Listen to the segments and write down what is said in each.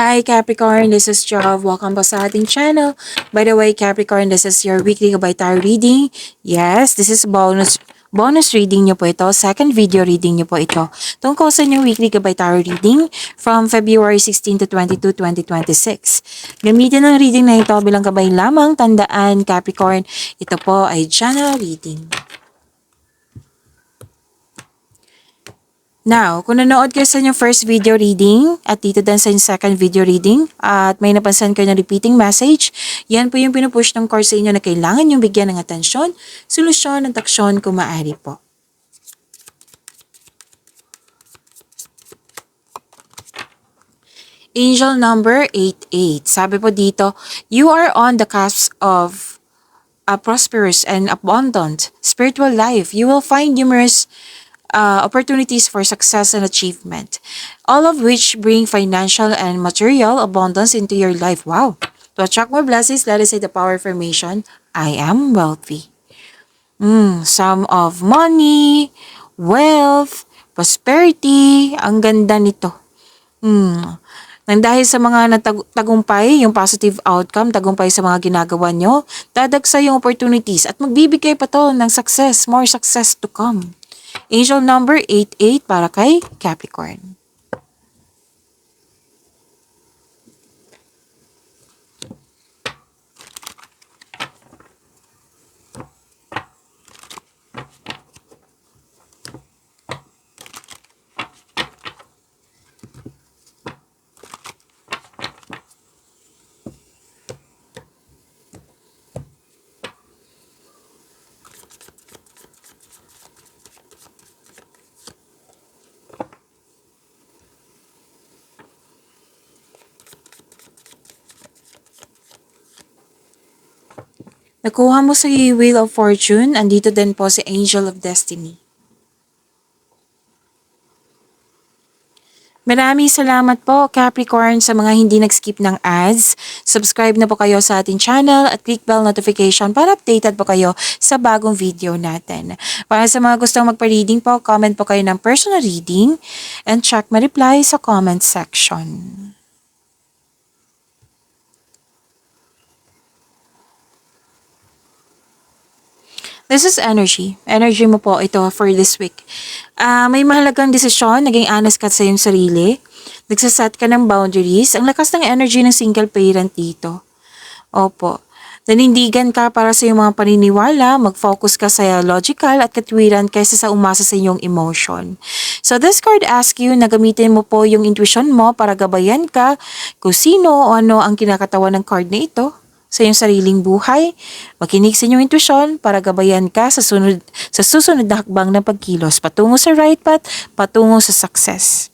Hi Capricorn, this is Jov. Welcome po sa ating channel. By the way, Capricorn, this is your weekly Gabay Tarot reading. Yes, this is bonus reading nyo po ito. Second video reading nyo po ito. Tungkol sa inyong weekly Gabay Tarot reading from February 16 to 22, 2026. Gamitin ang reading na ito bilang gabay lamang. Tandaan, Capricorn, ito po ay general reading. Now, kung nanood kayo sa inyong first video reading at dito din sa inyong second video reading at may napansin kayo na repeating message, yan po yung pinupush ng course sa inyo na kailangan yung bigyan ng atensyon, solusyon at aksyon kung maaari po. Angel number 88. Sabi po dito, you are on the cusp of a prosperous and abundant spiritual life. You will find numerous opportunities for success and achievement, all of which bring financial and material abundance into your life. Wow! To attract more blessings, let us say the power affirmation, I am wealthy. Some of money, wealth, prosperity, ang ganda nito. Nang dahil sa mga tagumpay, yung positive outcome, tagumpay sa mga ginagawa nyo, dadagsa yung opportunities at magbibigay pa to ng success, more success to come. Angel number 88 para kay Capricorn. Nakuha mo sa Wheel of Fortune, andito din po si Angel of Destiny. Maraming salamat po Capricorn sa mga hindi nag-skip ng ads. Subscribe na po kayo sa ating channel at click bell notification para updated po kayo sa bagong video natin. Para sa mga gustong magpa-reading po, comment po kayo ng personal reading and check my reply sa comment section. This is energy. Energy mo po ito for this week. May mahalagang desisyon, naging honest ka sa iyong sarili. Nagsaset ka ng boundaries. Ang lakas ng energy ng single parent dito. Opo. Nanindigan ka para sa iyong mga paniniwala, mag-focus ka sa logical at katwiran kaysa sa umasa sa iyong emotion. So this card asks you na gamitin mo po yung intuition mo para gabayan ka kung sino o ano ang kinakatawan ng card na ito sa iyong sariling buhay. Makinig sa inyong intuition para gabayan ka sa susunod na hakbang ng pagkilos patungo sa right path, patungo sa success.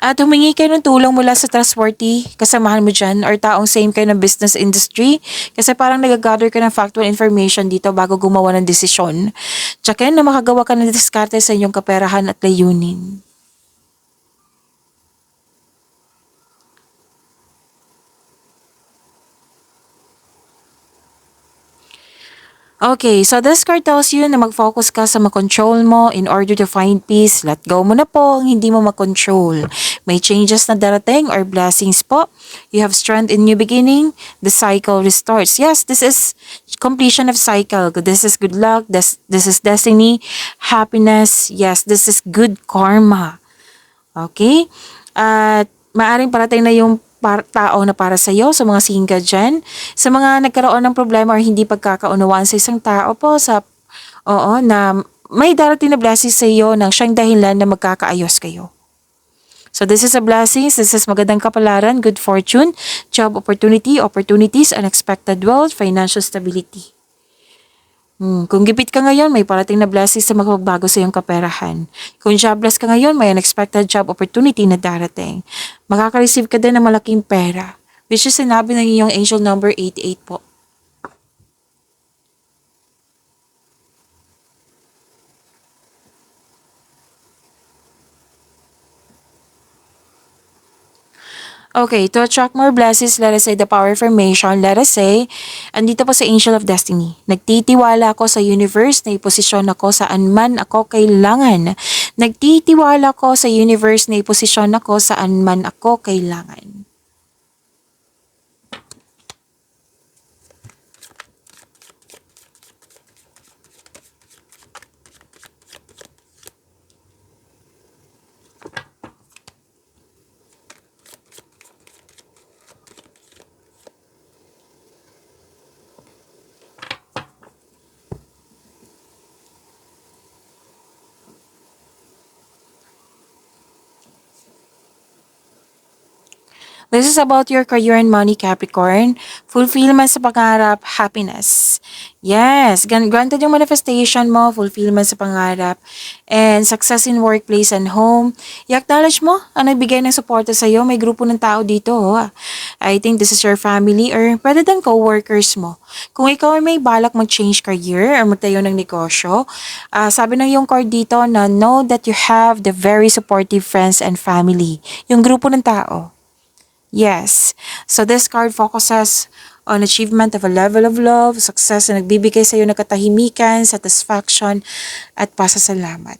At humingi kayo ng tulong mula sa trustworthy kasamahan mo dyan or taong same kayo ng business industry kasi parang nag-gather ka ng factual information dito bago gumawa ng desisyon. Tsakin na makagawa ka ng diskarte sa inyong kaperahan at layunin. Okay, so this card tells you na mag-focus ka sa makontrol mo in order to find peace. Let go mo na po ang hindi mo makontrol. May changes na darating or blessings po. You have strength in new beginning. The cycle restarts. Yes, this is completion of cycle. This is good luck. This is destiny, happiness. Yes, this is good karma. Okay? At maaring parating na yung tao na para sa iyo, sa mga single dyan, sa mga nagkaroon ng problema or hindi pagkakaunawaan sa isang tao po, na may darating na blessing sa iyo nang siyang dahilan na magkakaayos kayo. So this is a blessing, this is magandang kapalaran, good fortune, job opportunities, unexpected wealth, financial stability. Kung gipit ka ngayon, may parating na blessings sa magbabago sa iyong kaperahan. Kung jobless ka ngayon, may unexpected job opportunity na darating. Makaka-receive ka din ng malaking pera, which is sinabi ng iyong angel number 88 po. Okay, to attract more blessings, let us say the power affirmation, let us say, andito po sa Angel of Destiny. Nagtitiwala ako sa universe na iposisyon ako saan man ako kailangan. Nagtitiwala ako sa universe na iposisyon ako saan man ako kailangan. This is about your career and money, Capricorn. Fulfillment sa pangarap, happiness. Yes, granted yung manifestation mo, fulfillment sa pangarap, and success in workplace and home. I-acknowledge mo ang nagbigay ng suporta sa'yo. May grupo ng tao dito. Oh. I think this is your family or pwede din co-workers mo. Kung ikaw ay may balak mag-change career or magtayo ng negosyo, sabi ng yung card dito na know that you have the very supportive friends and family. Yung grupo ng tao. Yes. So this card focuses on achievement of a level of love, success na nagbibigay sa iyo ng katahimikan, satisfaction, at pasasalamat.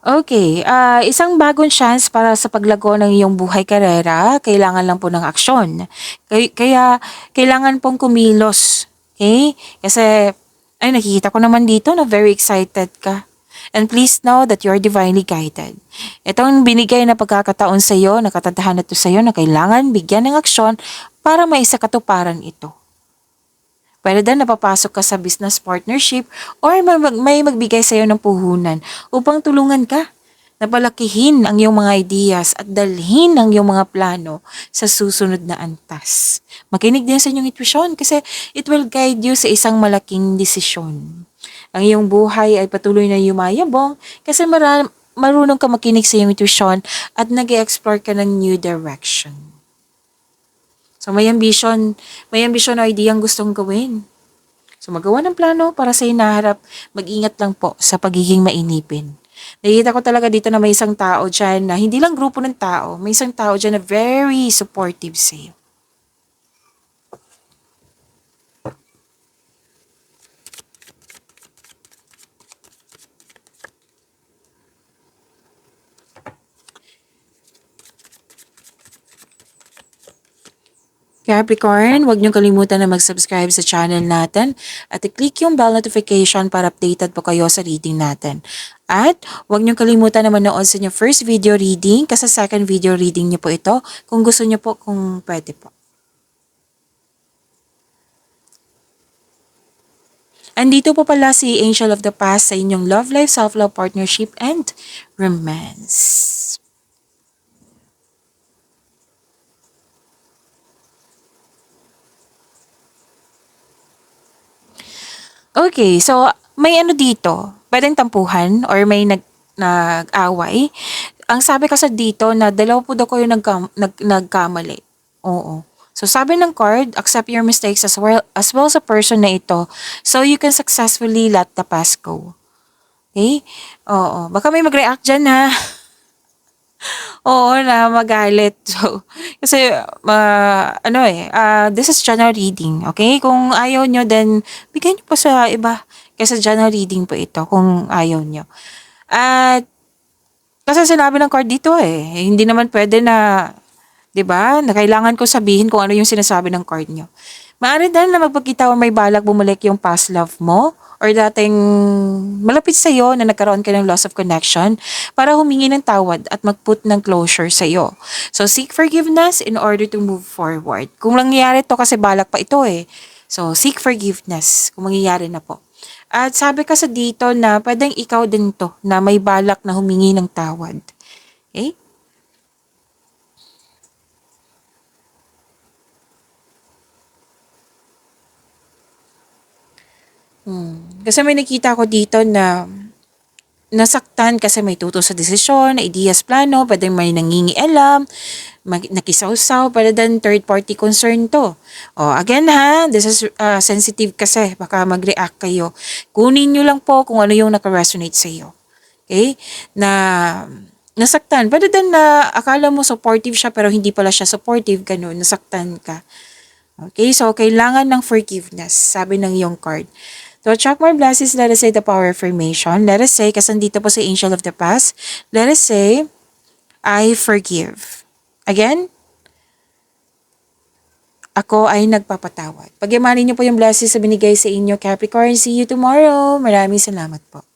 Okay, isang bagong chance para sa paglago ng iyong buhay karera, kailangan lang po ng aksyon. Kaya kailangan pong kumilos. Okay? Kasi, ay nakikita ko naman dito na very excited ka. And please know that you are divinely guided. Itong binigay na pagkakataon sa iyo, nakatadhana to sa iyo na kailangan bigyan ng aksyon para maisakatuparan ito. Pwede din napapasok ka sa business partnership or may magbigay sa iyo ng puhunan upang tulungan ka na palakihin ang iyong mga ideas at dalhin ang iyong mga plano sa susunod na antas. Makinig din sa inyong intuition kasi it will guide you sa isang malaking desisyon. Ang iyong buhay ay patuloy na yumayabong kasi marunong ka makinig sa iyong intuition at nag-explore ka ng new direction. So may ambition o idea ang gustong gawin. So magawa ng plano para sa hinaharap, mag-ingat lang po sa pagiging mainipin. Nakikita ko talaga dito na may isang tao dyan na hindi lang grupo ng tao, may isang tao dyan na very supportive sa'yo. Capricorn, huwag niyong kalimutan na mag-subscribe sa channel natin at i-click yung bell notification para updated po kayo sa reading natin. At huwag niyong kalimutan na manood sa inyong first video reading kasi second video reading niyo po ito kung gusto niyo po, kung pwede po. Andito po pala si Angel of the Past sa inyong love life, self-love, partnership, and romance. Okay, so may ano dito, pwedeng tampuhan or may nag-away. Ang sabi kasi dito na dalawa po daw kayo nagkamali. Oo. So sabi ng card, accept your mistakes as well sa person na ito so you can successfully let the past go. Okay? Oo. Baka may mag-react dyan ha. Oo, na magalit. So, kasi, this is general reading, okay? Kung ayaw nyo, then, bigyan nyo po sa iba. Kasi general reading po ito, kung ayaw nyo. At, kasi sinabi ng card dito hindi naman pwede na, 'di ba, na kailangan ko sabihin kung ano yung sinasabi ng card nyo. Maaari din na magpagkita o may balak bumalik yung past love mo or dating malapit sa iyo na nagkaroon ka ng loss of connection para humingi ng tawad at mag-put ng closure sa iyo. So seek forgiveness in order to move forward. Kung nangyayari to kasi balak pa ito So seek forgiveness kung mangyayari na po. At sabi kasi dito na pwedeng ikaw din to na may balak na humingi ng tawad. Okay? Kasi may nakita ko dito na nasaktan kasi may tuto sa desisyon, ideas, plano, pwedeng may nangingialam, nakisawsaw, pwede din third party concern to. Again ha, this is sensitive kasi, baka mag-react kayo. Kunin nyo lang po kung ano yung naka-resonate sa iyo. Okay? Na nasaktan, pwede din na akala mo supportive siya pero hindi pala siya supportive, ganun, nasaktan ka. Okay, so kailangan ng forgiveness, sabi ng iyong card. To attract more blessings, let us say the power of affirmation. Let us say, kasi dito po sa Angel of the Past, let us say, I forgive. Again, ako ay nagpapatawad. Pagyamanin niyo po yung blessings na binigay sa inyo, Capricorn. See you tomorrow. Maraming salamat po.